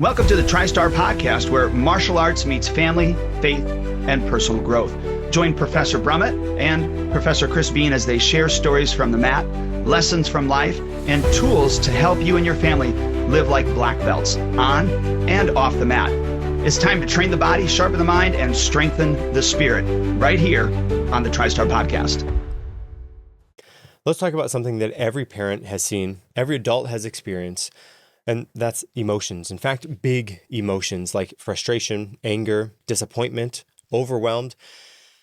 Welcome to the TriStar Podcast, where martial arts meets family, faith, and personal growth. Join Professor Brumitt and Professor Beane as they share stories from the mat, lessons from life, and tools to help you and your family live like black belts on and off the mat. It's time to train the body, sharpen the mind, and strengthen the spirit right here on the TriStar Podcast. Let's talk about something that every parent has seen, every adult has experienced, and that's emotions. In fact, big emotions like frustration, anger, disappointment, overwhelmed.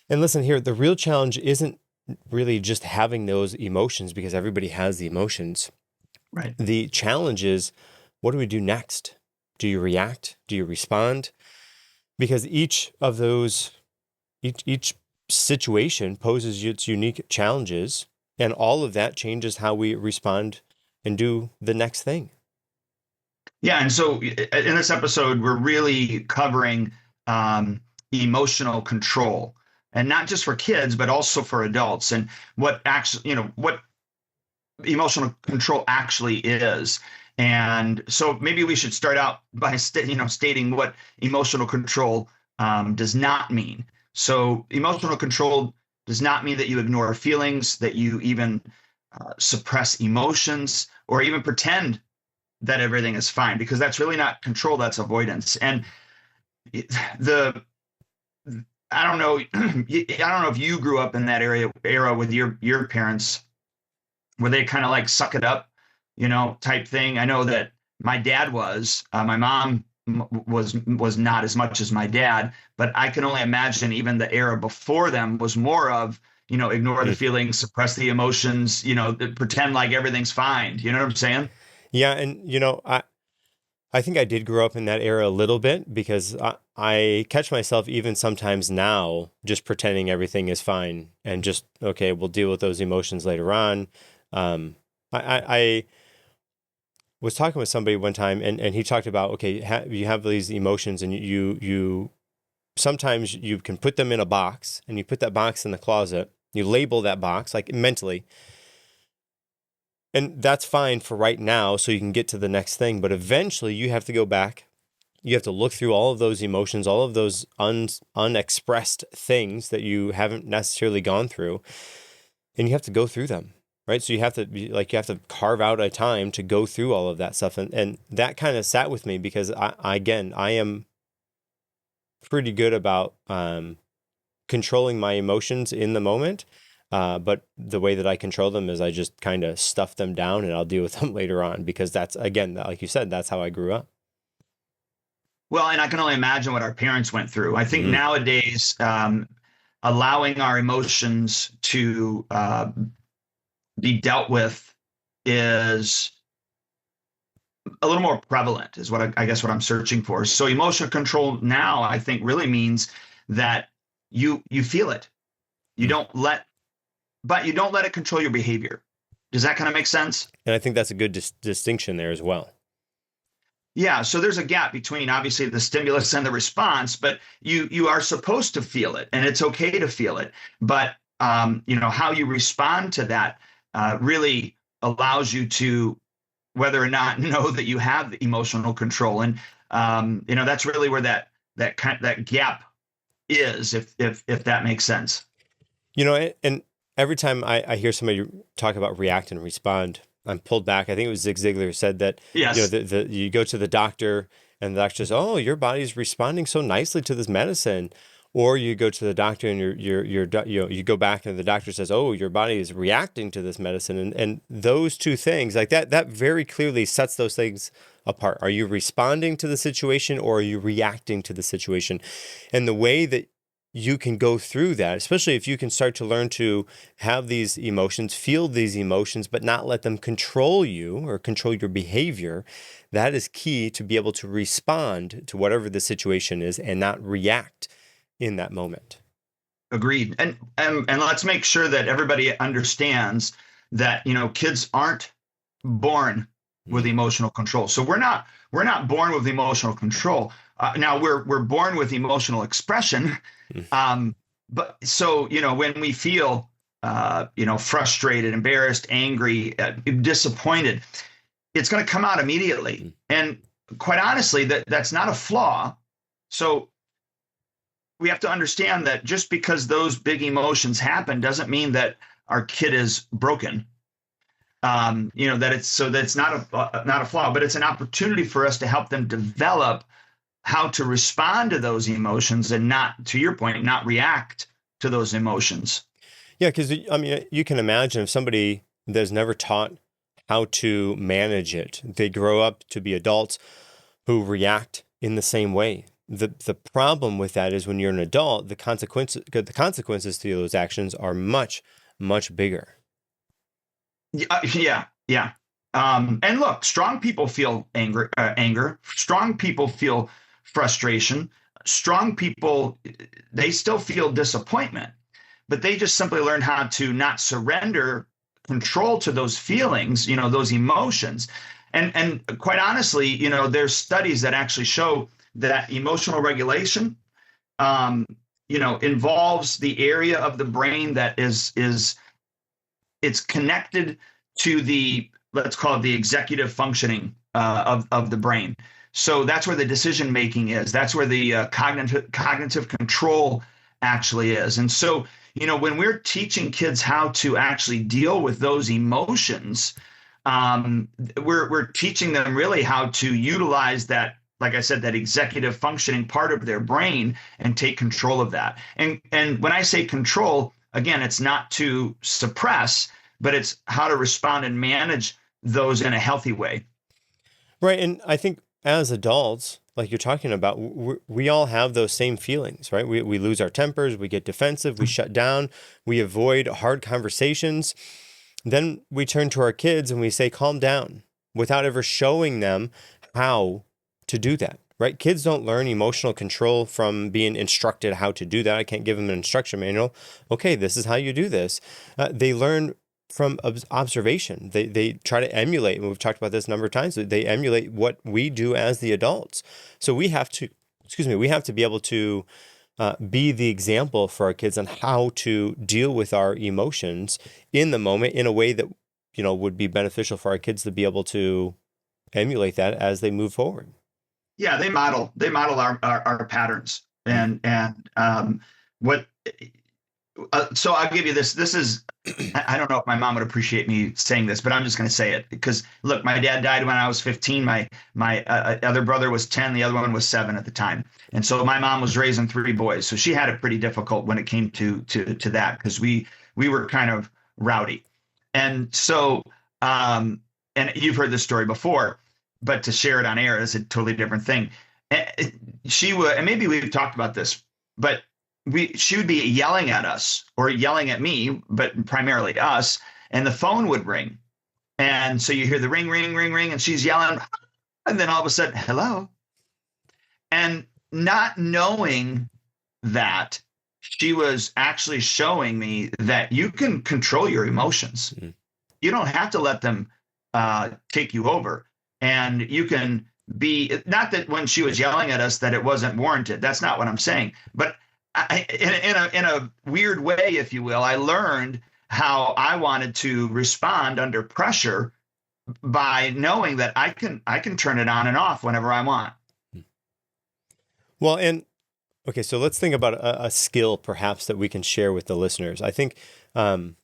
And listen here, the real challenge isn't really just having those emotions, because everybody has the emotions. Right. The challenge is, what do we do next? Do you react? Do you respond? Because each of those, each situation poses its unique challenges, and all of that changes how we respond and do the next thing. Yeah, and so in this episode, we're really covering emotional control, and not just for kids, but also for adults, and what actually, what emotional control actually is. And so maybe we should start out by stating what emotional control does not mean. So emotional control does not mean that you ignore feelings, that you even suppress emotions, or even pretend that everything is fine, because that's really not control, that's avoidance. And I don't know if you grew up in that era with your parents, where they kind of like suck it up, type thing. I know that my dad was. My mom was not as much as my dad, but I can only imagine even the era before them was more of, ignore the feelings, suppress the emotions, pretend like everything's fine. You know what I'm saying? Yeah, and I think I did grow up in that era a little bit, because I catch myself even sometimes now just pretending everything is fine and just, okay, we'll deal with those emotions later on. I was talking with somebody one time, and he talked about, okay, you have these emotions, and you sometimes you can put them in a box, and you put that box in the closet, you label that box like mentally. And that's fine for right now, so you can get to the next thing. But eventually you have to go back. You have to look through all of those emotions, all of those unexpressed things that you haven't necessarily gone through. And you have to go through them, right? So you have to carve out a time to go through all of that stuff. And that kind of sat with me, because I am pretty good about controlling my emotions in the moment. But the way that I control them is I just kind of stuff them down, and I'll deal with them later on, because that's, again, like you said, that's how I grew up. Well, and I can only imagine what our parents went through. I think nowadays, allowing our emotions to be dealt with is a little more prevalent, is what I guess what I'm searching for. So emotional control now, I think, really means that you feel it. But you don't let it control your behavior. Does that kind of make sense? And I think that's a good distinction there as well. Yeah. So there's a gap between, obviously, the stimulus and the response, but you are supposed to feel it, and it's okay to feel it. But how you respond to that really allows you to, whether or not know that you have the emotional control. And that's really where that gap is, if that makes sense. And every time I hear somebody talk about react and respond, I'm pulled back. I think it was Zig Ziglar who said that. Yes. You go to the doctor, and the doctor says, "Oh, your body's responding so nicely to this medicine," or you go to the doctor and you go back, and the doctor says, "Oh, your body is reacting to this medicine," and those two things, like that very clearly sets those things apart. Are you responding to the situation, or are you reacting to the situation? And the way that you can go through that, especially if you can start to learn to have these emotions, feel these emotions, but not let them control you or control your behavior. That is key to be able to respond to whatever the situation is and not react in that moment. Agreed. And let's make sure that everybody understands that, kids aren't born with emotional control. So we're not born with emotional control. Now we're born with emotional expression. But so, when we feel, frustrated, embarrassed, angry, disappointed, it's going to come out immediately. And quite honestly, that's not a flaw. So we have to understand that just because those big emotions happen doesn't mean that our kid is broken. That it's so that's not a flaw, but it's an opportunity for us to help them develop how to respond to those emotions and not, to your point, not react to those emotions. Yeah, because I mean, you can imagine if somebody that's never taught how to manage it, they grow up to be adults who react in the same way. The problem with that is when you're an adult, the consequences to those actions are much, much bigger. Yeah, yeah. And look, strong people feel anger. Strong people feel frustration. Strong people, they still feel disappointment, but they just simply learn how to not surrender control to those feelings, those emotions. And quite honestly, there's studies that actually show that emotional regulation, involves the area of the brain that is it's connected to the, let's call it, the executive functioning of the brain. So that's where the decision making is. That's where the cognitive control actually is. And so, when we're teaching kids how to actually deal with those emotions, we're teaching them really how to utilize that, like I said, that executive functioning part of their brain and take control of that. And when I say control, again, it's not to suppress, but it's how to respond and manage those in a healthy way. Right. And I think as adults, like you're talking about, we all have those same feelings, right? We lose our tempers, we get defensive, we shut down, we avoid hard conversations. Then we turn to our kids and we say, calm down, without ever showing them how to do that, right? Kids don't learn emotional control from being instructed how to do that. I can't give them an instruction manual. Okay, this is how you do this. They learn from observation. They try to emulate, and we've talked about this a number of times. They emulate what we do as the adults. So we have to, we have to be able to be the example for our kids on how to deal with our emotions in the moment in a way that, would be beneficial for our kids to be able to emulate that as they move forward. Yeah, they model our patterns, and what. So I'll give you this. This is, I don't know if my mom would appreciate me saying this, but I'm just going to say it because look, my dad died when I was 15. My other brother was 10. The other one was 7 at the time. And so my mom was raising 3 boys. So she had it pretty difficult when it came to that because we were kind of rowdy. And so, and you've heard this story before, but to share it on air is a totally different thing. She would, and maybe we've talked about this, but she would be yelling at us or yelling at me, but primarily us, and the phone would ring. And so you hear the ring, ring, ring, ring, and she's yelling, and then all of a sudden, hello. And not knowing that, she was actually showing me that you can control your emotions. Mm-hmm. You don't have to let them take you over. And you can be, not that when she was yelling at us that it wasn't warranted. That's not what I'm saying. But in a weird way, if you will, I learned how I wanted to respond under pressure by knowing that I can turn it on and off whenever I want. Well, and okay, so let's think about a skill perhaps that we can share with the listeners. I think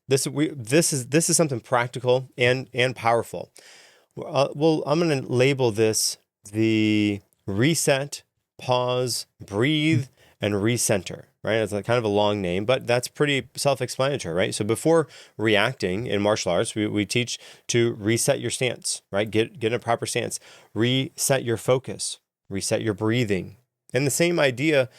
this is something practical and powerful. Well, I'm going to label this the reset, pause, breathe, and recenter, right? It's kind of a long name, but that's pretty self-explanatory, right? So before reacting in martial arts, we teach to reset your stance, right? Get in a proper stance, reset your focus, reset your breathing. And the same idea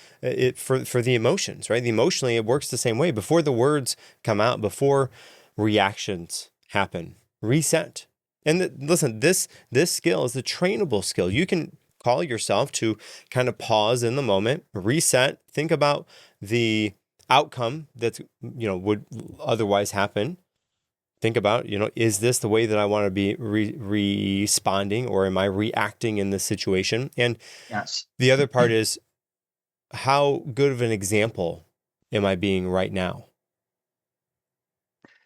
for the emotions, right? Emotionally, it works the same way. Before the words come out, before reactions happen, reset. And listen, this skill is a trainable skill. You can call yourself to kind of pause in the moment, reset, think about the outcome that would otherwise happen. Think about, is this the way that I want to be responding, or am I reacting in this situation? And yes, the other part is, how good of an example am I being right now?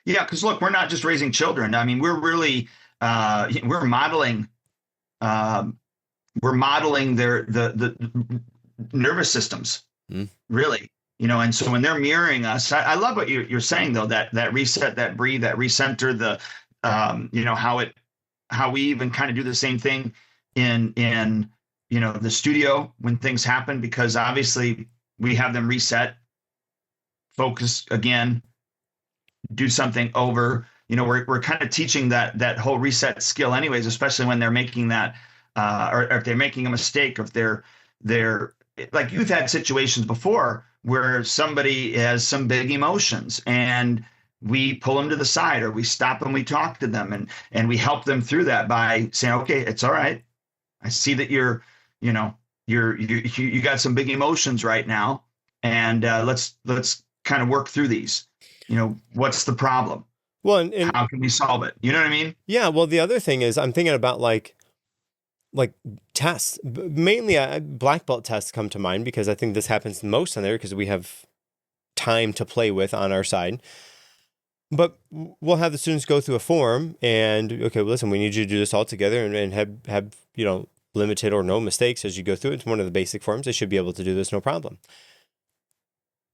Yeah, because look, we're not just raising children. I mean, we're really we're modeling we're modeling the nervous systems, Mm. really. And so when they're mirroring us, I love what you're saying though, that reset, that breathe, that recenter, how we even kind of do the same thing in the studio when things happen, because obviously we have them reset, focus again, do something over. We're kind of teaching that whole reset skill anyways, especially when they're making that or if they're making a mistake, or if they're like, you've had situations before where somebody has some big emotions, and we pull them to the side, or we stop and we talk to them, and we help them through that by saying, okay, it's all right. I see that you know you got some big emotions right now, and let's kind of work through these. What's the problem? Well, and How can we solve it? You know what I mean? yeah, well, the other thing is I'm thinking about like tests. Mainly, black belt tests come to mind because I think this happens most on there because we have time to play with on our side. But we'll have the students go through a form and, okay, well, listen, we need you to do this all together and have limited or no mistakes as you go through it. It's one of the basic forms. They should be able to do this, no problem.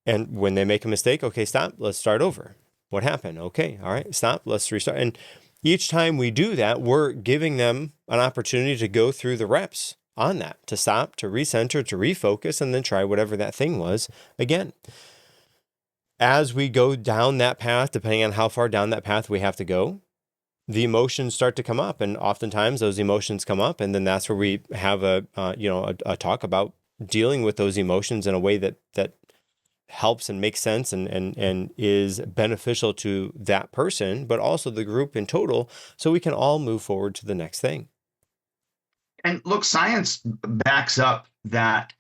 And when they make a mistake, okay, stop, let's start over. What happened? Okay, all right, stop, let's restart. And each time we do that, we're giving them an opportunity to go through the reps on that, to stop, to recenter, to refocus, and then try whatever that thing was again. As we go down that path, depending on how far down that path we have to go, the emotions start to come up. And oftentimes those emotions come up, and then that's where we have a talk about dealing with those emotions in a way that helps and makes sense and is beneficial to that person, but also the group in total, so we can all move forward to the next thing. And look, science backs up that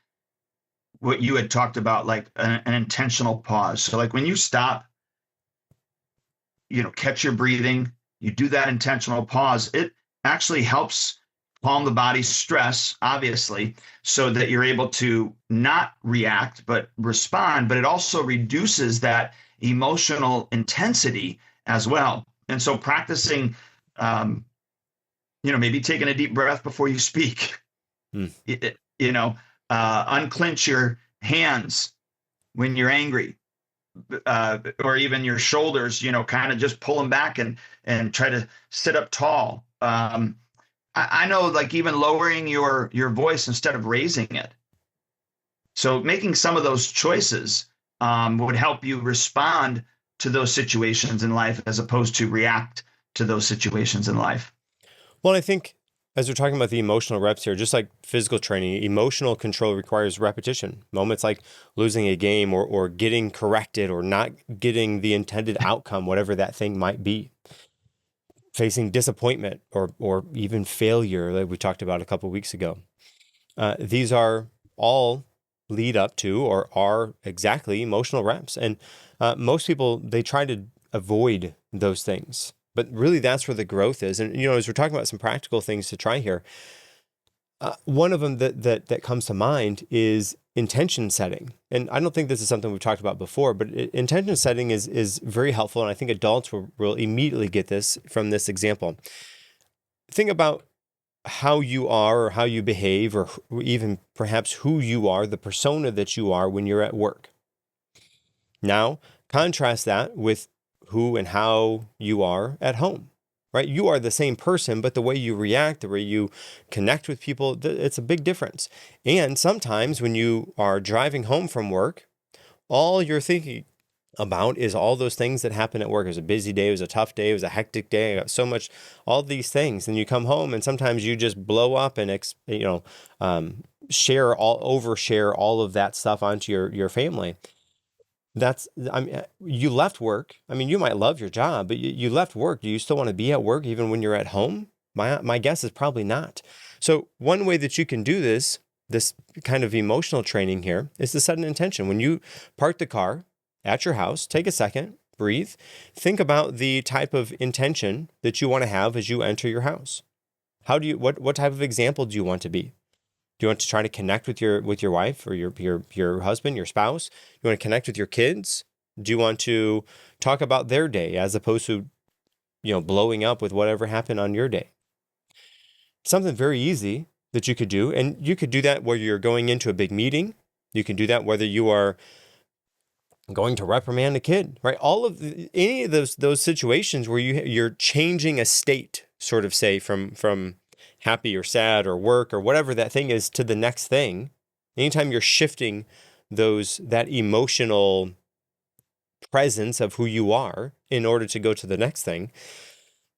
what you had talked about, like an intentional pause. So like when you stop, catch your breathing, you do that intentional pause, it actually helps calm the body's stress, obviously, so that you're able to not react, but respond. But it also reduces that emotional intensity as well. And so practicing, maybe taking a deep breath before you speak, Mm. Unclench your hands when you're angry, or even your shoulders, kind of just pull them back and try to sit up tall. I know, like, even lowering your voice instead of raising it. So making some of those choices would help you respond to those situations in life as opposed to react to those situations in life. Well, I think as we're talking about the emotional reps here, just like physical training, emotional control requires repetition. Moments like losing a game or getting corrected or not getting the intended outcome, whatever that thing might be. Facing disappointment or even failure, like we talked about a couple of weeks ago. These are all lead up to or are exactly emotional reps. And most people, they try to avoid those things. But really, that's where the growth is. And, as we're talking about some practical things to try here, one of them that comes to mind is intention setting. And I don't think this is something we've talked about before, but intention setting is very helpful. And I think adults will immediately get this from this example. Think about how you are or how you behave, or even perhaps who you are, the persona that you are when you're at work. Now, contrast that with who and how you are at home, right? You are the same person, but the way you react, the way you connect with people, it's a big difference. And sometimes when you are driving home from work, all you're thinking about is all those things that happen at work. It was a busy day, it was a tough day, it was a hectic day, I got so much, all these things. And you come home and sometimes you just blow up and overshare all of that stuff onto your family. You left work. I mean, you might love your job, but you left work. Do you still want to be at work even when you're at home? My guess is probably not. So one way that you can do this kind of emotional training here is to set an intention. When you park the car at your house, take a second, breathe, think about the type of intention that you want to have as you enter your house. What type of example do you want to be? Do you want to try to connect with your wife or your husband, your spouse? You want to connect with your kids? Do you want to talk about their day as opposed to, blowing up with whatever happened on your day? Something very easy that you could do. And you could do that whether you're going into a big meeting. You can do that whether you are going to reprimand a kid, right? Any of those situations where you're changing a state, sort of say from happy or sad or work or whatever that thing is to the next thing. Anytime you're shifting that emotional presence of who you are in order to go to the next thing,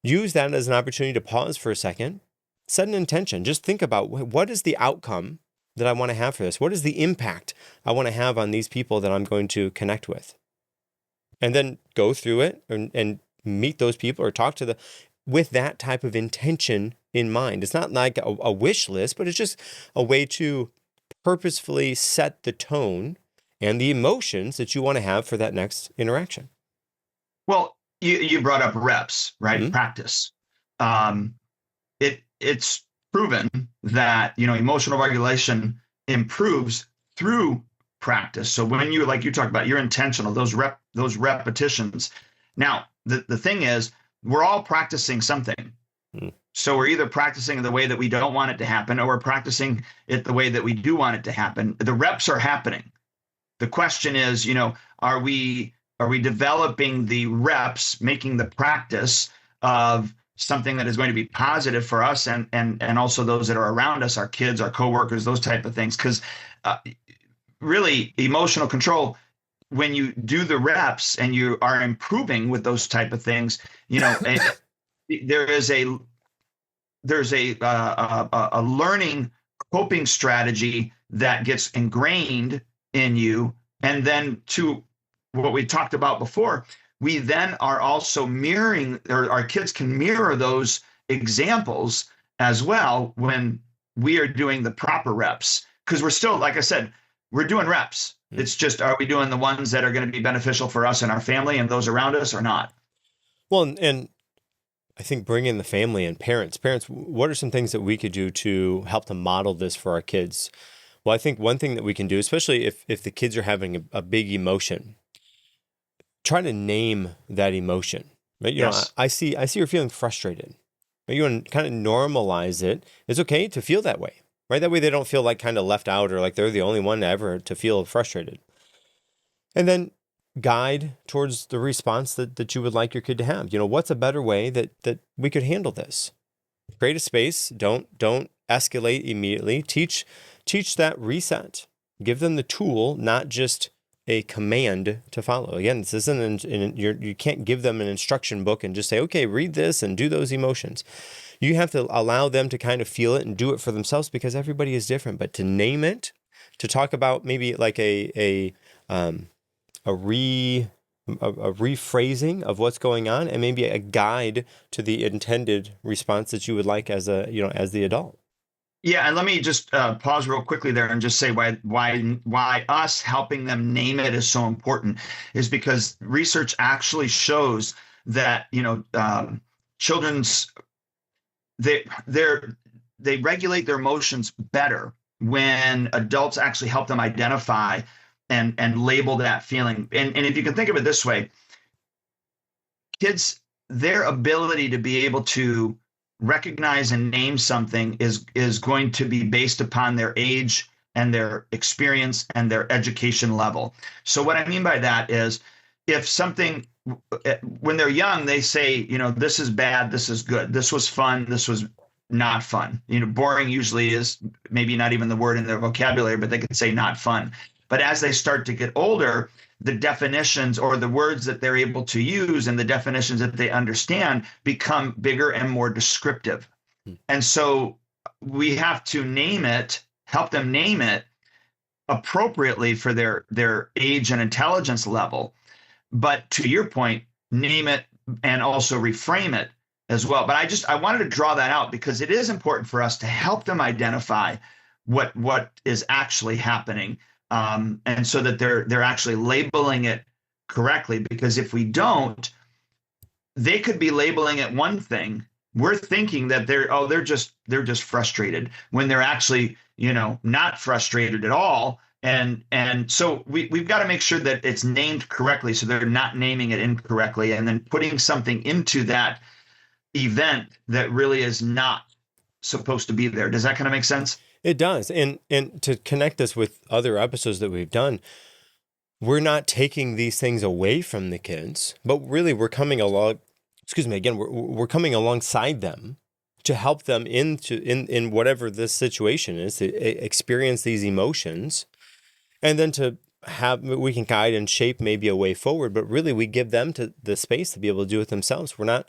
use that as an opportunity to pause for a second, set an intention. Just think about what is the outcome that I want to have for this? What is the impact I want to have on these people that I'm going to connect with? And then go through it and meet those people or talk to with that type of intention in mind. It's not like a wish list, but it's just a way to purposefully set the tone and the emotions that you want to have for that next interaction. Well, you brought up reps, right? Mm-hmm. Practice. It's proven that, emotional regulation improves through practice. So when like you talked about, you're intentional, those repetitions. Now, the thing is, we're all practicing something. Mm. So we're either practicing the way that we don't want it to happen, or we're practicing it the way that we do want it to happen. The reps are happening. The question is, are we developing the reps, making the practice of something that is going to be positive for us and also those that are around us, our kids, our coworkers, those type of things. Because really, emotional control, when you do the reps and you are improving with those type of things, there's a learning coping strategy that gets ingrained in you. And then to what we talked about before, we then are also mirroring, or our kids can mirror those examples as well when we are doing the proper reps. Because we're still, like I said, we're doing reps. Mm-hmm. It's just, are we doing the ones that are going to be beneficial for us and our family and those around us or not? Well, and I think bring in the family and parents, what are some things that we could do to help to model this for our kids? Well, I think one thing that we can do, especially if the kids are having a big emotion, try to name that emotion. Right? Yes. I see you're feeling frustrated. Right? You want to kind of normalize it. It's okay to feel that way, right? That way they don't feel like kind of left out or like they're the only one ever to feel frustrated. And then guide towards the response that you would like your kid to have. What's a better way that we could handle this? Create a space. Don't escalate immediately. Teach that reset. Give them the tool, not just a command to follow. Again, this isn't you can't give them an instruction book and just say, okay, read this and do those emotions. You have to allow them to kind of feel it and do it for themselves because everybody is different. But to name it, to talk about maybe like a rephrasing of what's going on, and maybe a guide to the intended response that you would like as the adult. Yeah, and let me just pause real quickly there and just say why us helping them name it is so important is because research actually shows that children's they regulate their emotions better when adults actually help them identify and label that feeling. And if you can think of it this way, kids, their ability to be able to recognize and name something is going to be based upon their age and their experience and their education level. So what I mean by that is if something, when they're young, they say, this is bad, this is good, this was fun, this was not fun. Boring usually is maybe not even the word in their vocabulary, but they could say not fun. But as they start to get older, the definitions or the words that they're able to use and the definitions that they understand become bigger and more descriptive. And so we have to name it, help them name it appropriately for their age and intelligence level. But to your point, name it and also reframe it as well. But I wanted to draw that out because it is important for us to help them identify what is actually happening. And so that they're actually labeling it correctly, because if we don't, they could be labeling it one thing. We're thinking that they're just frustrated when they're actually, not frustrated at all. And so we've got to make sure that it's named correctly, so they're not naming it incorrectly and then putting something into that event that really is not supposed to be there. Does that kind of make sense? It does. And to connect this with other episodes that we've done, we're not taking these things away from the kids, but really we're coming along, excuse me, again, we're coming alongside them to help them in whatever this situation is, to experience these emotions, and then to have, we can guide and shape maybe a way forward, but really we give them to the space to be able to do it themselves. We're not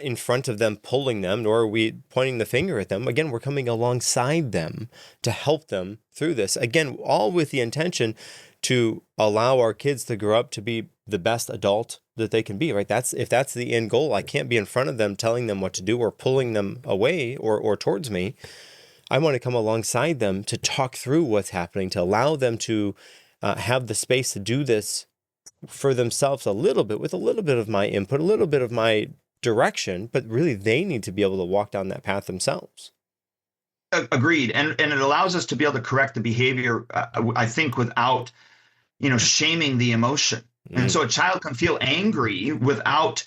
in front of them pulling them, nor are we pointing the finger at them. Again, we're coming alongside them to help them through this. Again, all with the intention to allow our kids to grow up to be the best adult that they can be, right? If that's the end goal, I can't be in front of them telling them what to do or pulling them away or towards me. I want to come alongside them to talk through what's happening, to allow them to have the space to do this for themselves a little bit, with a little bit of my input, a little bit of my direction, but really they need to be able to walk down that path themselves. Agreed. And it allows us to be able to correct the behavior, I think, without, shaming the emotion. And so a child can feel angry without,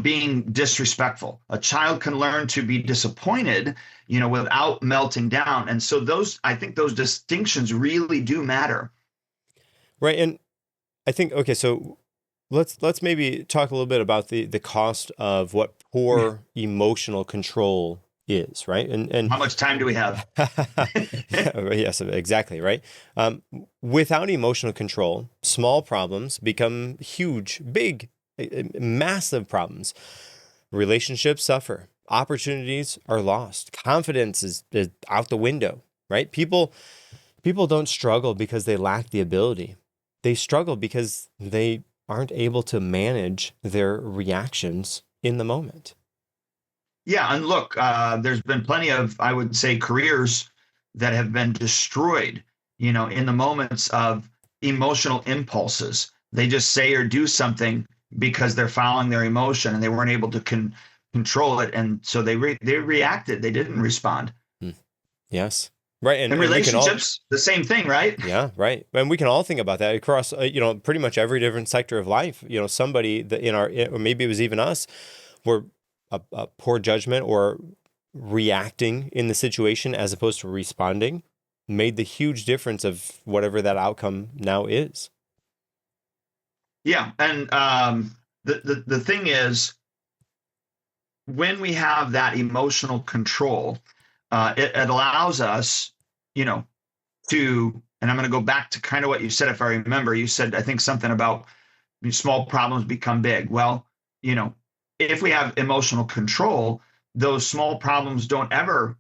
being disrespectful. A child can learn to be disappointed, without melting down. And so I think those distinctions really do matter. Right. And I think, okay, so let's maybe talk a little bit about the cost of what poor emotional control is, right? And how much time do we have? Yes, exactly, right. Without emotional control, small problems become huge, big, massive problems. Relationships suffer. Opportunities are lost. Confidence is out the window, right? People don't struggle because they lack the ability. They struggle because they aren't able to manage their reactions in the moment. Yeah, and look, there's been plenty of, I would say, careers that have been destroyed, in the moments of emotional impulses. They just say or do something because they're following their emotion and they weren't able to control it, and so they reacted. They didn't respond. Yes. Right. And relationships, the same thing, right? Yeah, right. And we can all think about that across, pretty much every different sector of life. Somebody that or maybe it was even us, were a poor judgment or reacting in the situation as opposed to responding made the huge difference of whatever that outcome now is. Yeah. And the thing is, when we have that emotional control, it allows us, to, and I'm going to go back to kind of what you said, if I remember. You said, I think, something about small problems become big. Well, if we have emotional control, those small problems don't ever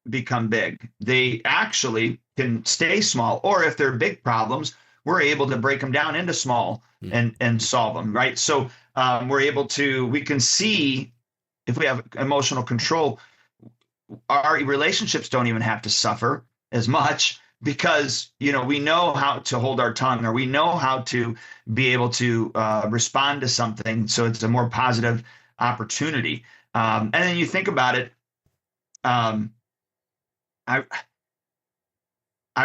become big. They actually can stay small. Or if they're big problems, we're able to break them down into small and solve them, right? So we can see, if we have emotional control, our relationships don't even have to suffer as much, because we know how to hold our tongue, or we know how to be able to respond to something, so it's a more positive opportunity. And then you think about it. I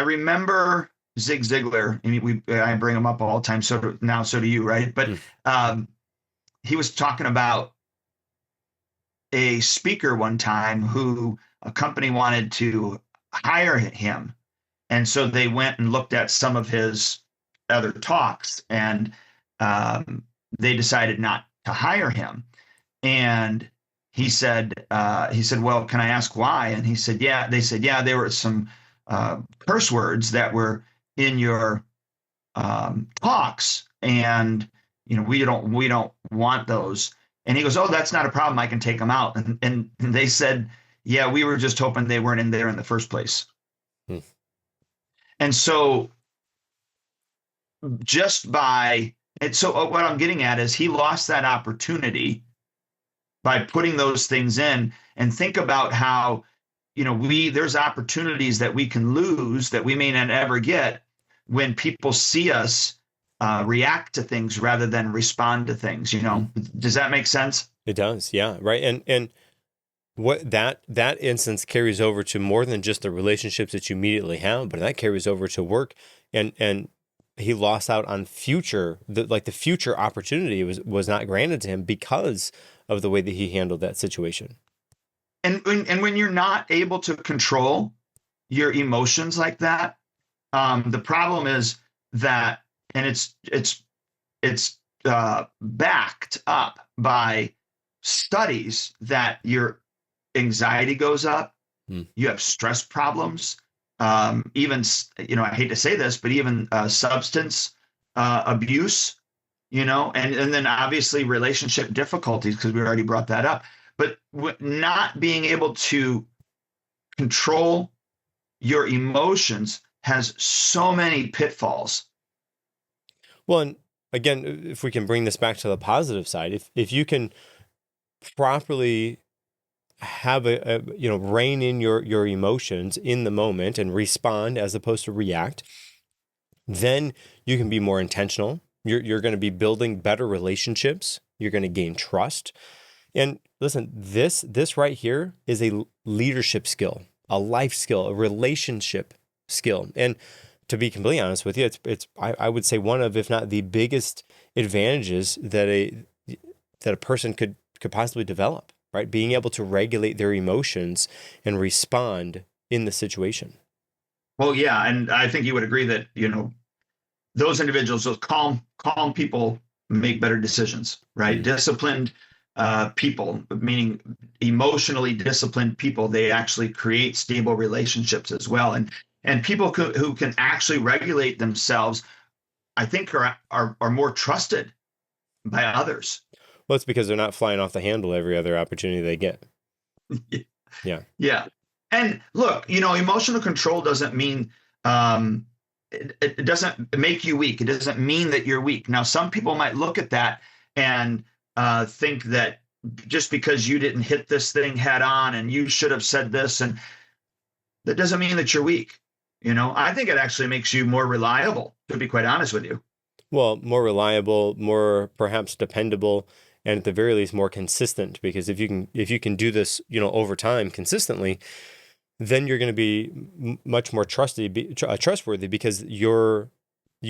remember Zig Ziglar. I bring him up all the time. So do you, right? But he was talking about a speaker one time who a company wanted to hire him. And so they went and looked at some of his other talks, and they decided not to hire him. And he said, well, can I ask why? And he said, yeah. They said, yeah, there were some curse words that were in your talks, and we don't want those. And he goes, oh, that's not a problem. I can take them out. And they said, yeah, we were just hoping they weren't in there in the first place. And so what I'm getting at is, he lost that opportunity by putting those things in. And think about how, there's opportunities that we can lose that we may not ever get when people see us react to things rather than respond to things. Does that make sense? It does. Yeah. Right. And what that instance carries over to more than just the relationships that you immediately have, but that carries over to work, and he lost out on the future opportunity was not granted to him because of the way that he handled that situation. And when you're not able to control your emotions like that, the problem is that, and it's backed up by studies, that your anxiety goes up, Mm. you have stress problems, even, I hate to say this, but even substance abuse, and then obviously relationship difficulties, because we already brought that up. But not being able to control your emotions has so many pitfalls. Well, and again, if we can bring this back to the positive side, if you can properly have rein in your emotions in the moment and respond as opposed to react, then you can be more intentional. You're going to be building better relationships. You're going to gain trust. And listen, this right here is a leadership skill, a life skill, a relationship skill. And to be completely honest with you, I would say one of, if not the biggest advantages that a person could possibly develop, right? Being able to regulate their emotions and respond in the situation. Well, yeah, and I think you would agree that, those individuals, those calm people, make better decisions, right? Mm. Disciplined people, meaning emotionally disciplined people, they actually create stable relationships as well. And people who can actually regulate themselves, I think, are more trusted by others. Well, it's because they're not flying off the handle every other opportunity they get. Yeah. Yeah. And look, emotional control doesn't mean, it doesn't make you weak. It doesn't mean that you're weak. Now, some people might look at that and think that just because you didn't hit this thing head on and you should have said this, and that doesn't mean that you're weak. I think it actually makes you more reliable, to be quite honest with you. Well, more reliable, more perhaps dependable, and at the very least more consistent. Because if you can do this, over time consistently, then you're going to be much more trustworthy, because you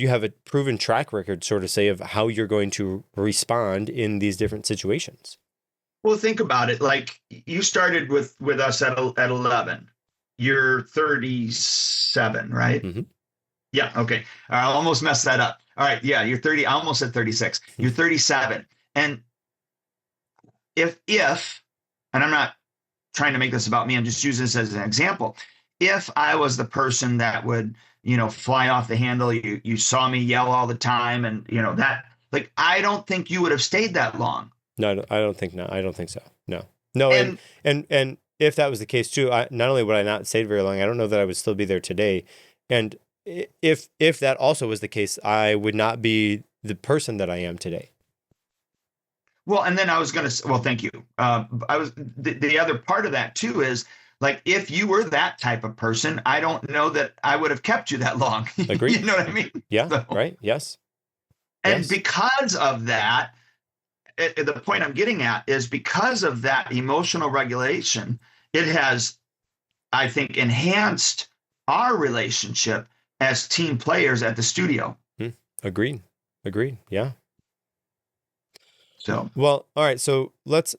have a proven track record, sort of say, of how you're going to respond in these different situations. Well, think about it. Like, you started with us at 11. You're 37, right? Mm-hmm. Yeah. Okay. I almost messed that up. All right. Yeah. You're 30. I almost said 36. You're 37. And if, and I'm not trying to make this about me, I'm just using this as an example. If I was the person that would, fly off the handle, you saw me yell all the time, and, that, like, I don't think you would have stayed that long. No, I don't think no. I don't think so. No. No. And And if that was the case too, not only would I not stay very long, I don't know that I would still be there today. And if that also was the case, I would not be the person that I am today. well, and then I was going to, well, thank you. The other part of that too is, like, if you were that type of person, I don't know that I would have kept you that long. Agreed. You know what I mean? Yeah. So, Right. Yes. and Yes. because of that, the point I'm getting at is, because of that emotional regulation, it has, I think, enhanced our relationship as team players at the studio. Agreed. Yeah. So, Well, all right. So let's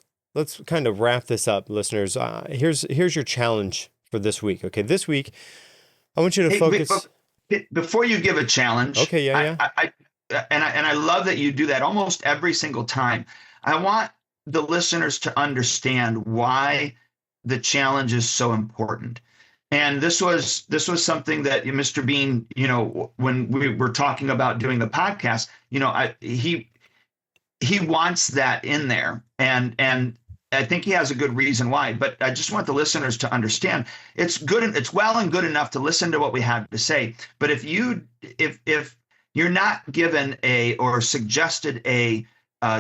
kind of wrap this up, listeners. Here's your challenge for this week. Okay, this week I want you to focus. Before you give a challenge, Okay. Yeah. I love that you do that almost every single time. I want the listeners to understand why the challenge is so important. And this was something that Mr. Beane, when we were talking about doing the podcast, he wants that in there, and I think he has a good reason why. But I just want the listeners to understand, it's good, it's well and good enough to listen to what we have to say. But if you're not given or suggested a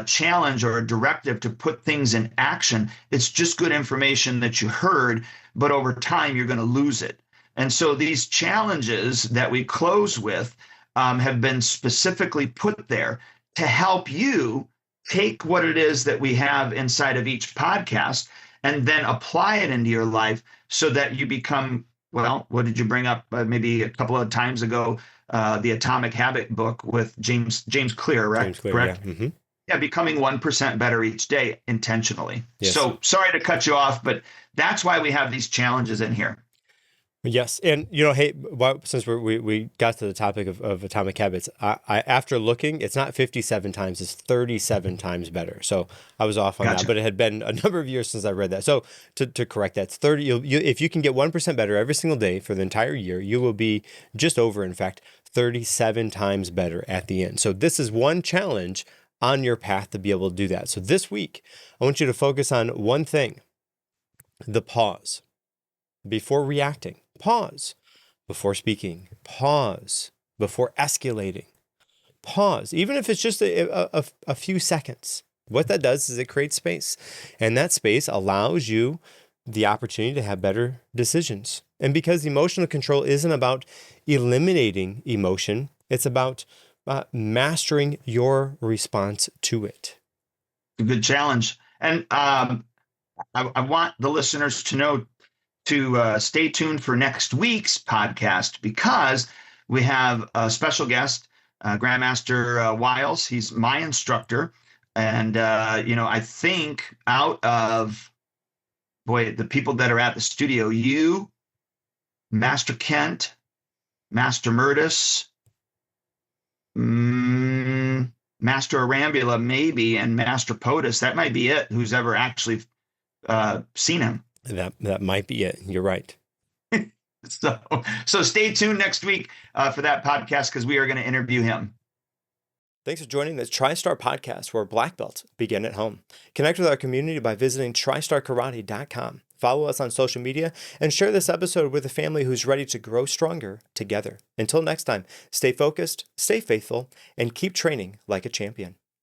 challenge or a directive to put things in action, it's just good information that you heard, but over time you're going to lose it. And so these challenges that we close with have been specifically put there to help you take what it is that we have inside of each podcast and then apply it into your life, so that you become, well, what did you bring up maybe a couple of times ago? The Atomic Habit book with James Clear, right? James Clear, Correct? yeah. Mm-hmm. Yeah, becoming 1% better each day intentionally. Yes. So sorry to cut you off, but that's why we have these challenges in here. Yes, and hey, since we got to the topic of atomic habits, I after looking, it's not 57 times, it's 37 times better. So I was off on that, Gotcha. but it had been a number of years since I read that. So to correct that, it's 30. If you can get 1% better every single day for the entire year, you will be just over, in fact, 37 times better at the end. So this is one challenge on your path to be able to do that. So this week, I want you to focus on one thing: the pause. Before reacting, pause. Before speaking, pause. Before escalating, pause. Even if it's just a few seconds, what that does is it creates space. And that space allows you the opportunity to have better decisions. And because emotional control isn't about eliminating emotion, it's about mastering your response to it. A good challenge. And I want the listeners to know to stay tuned for next week's podcast because we have a special guest, Grandmaster Wiles. He's my instructor. And, I think out of, the people that are at the studio, you, Master Kent, Master Murtis, Master Arambula, maybe, and Master POTUS, that might be it, who's ever actually seen him. That might be it. You're right. So stay tuned next week for that podcast because we are going to interview him. Thanks for joining the TriStar podcast, where black belts begin at home. Connect with our community by visiting tristarkarate.com. Follow us on social media and share this episode with a family who's ready to grow stronger together. Until next time, stay focused, stay faithful, and keep training like a champion.